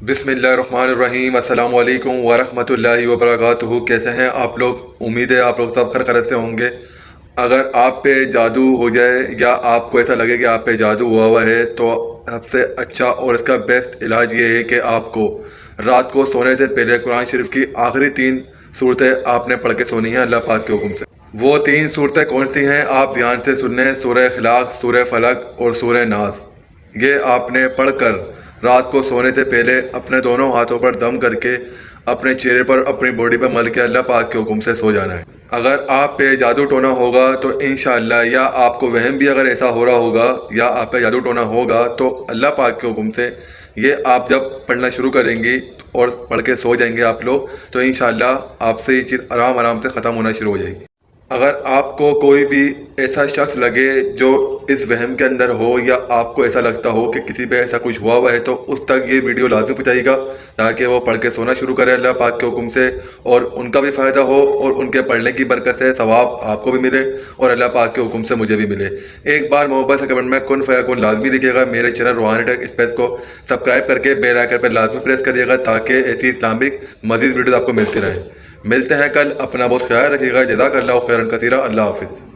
بسم اللہ الرحمن الرحیم۔ السلام علیکم ورحمۃ اللہ وبرکاتہ۔ کیسے ہیں آپ لوگ؟ امید ہے آپ لوگ سب خیر خیریت سے ہوں گے۔ اگر آپ پہ جادو ہو جائے یا آپ کو ایسا لگے کہ آپ پہ جادو ہوا ہے تو سب سے اچھا اور اس کا بیسٹ علاج یہ ہے کہ آپ کو رات کو سونے سے پہلے قرآن شریف کی آخری 3 صورتیں آپ نے پڑھ کے سونی ہیں اللہ پاک کے حکم سے۔ وہ 3 صورتیں کون سی ہیں آپ دھیان سے سن لیں۔ سورہ اخلاق، سورہ فلق اور سورہ ناس۔ یہ آپ نے پڑھ کر رات کو سونے سے پہلے اپنے دونوں ہاتھوں پر دم کر کے اپنے چہرے پر اپنی باڈی پر مل کے اللہ پاک کے حکم سے سو جانا ہے۔ اگر آپ پہ جادو ٹونا ہوگا تو انشاءاللہ، یا آپ کو وہم بھی اگر ایسا ہو رہا ہوگا یا آپ پہ جادو ٹونا ہوگا تو اللہ پاک کے حکم سے یہ آپ جب پڑھنا شروع کریں گی اور پڑھ کے سو جائیں گے آپ لوگ تو انشاءاللہ آپ سے یہ چیز آرام آرام سے ختم ہونا شروع ہو جائے گی۔ اگر آپ کو کوئی بھی ایسا شخص لگے جو اس وہم کے اندر ہو یا آپ کو ایسا لگتا ہو کہ کسی پہ ایسا کچھ ہوا ہے تو اس تک یہ ویڈیو لازم پہنچائے گا تاکہ وہ پڑھ کے سونا شروع کرے اللہ پاک کے حکم سے، اور ان کا بھی فائدہ ہو اور ان کے پڑھنے کی برکت سے ثواب آپ کو بھی ملے اور اللہ پاک کے حکم سے مجھے بھی ملے۔ ایک بار محبت سے کمنٹ میں کن فیکون لازمی لکھیے گا۔ میرے چینل روحانی ٹیک اسپیس کو سبسکرائب کر کے بیل آئیکن پر لازمی پریس کریے گا تاکہ ایسی اسلامک مزید ویڈیوز آپ کو ملتی رہیں۔ ملتے ہیں کل، اپنا بہت خیال رکھیے گا۔ جزاک اللہ خیرا کثیرا۔ اللہ حافظ۔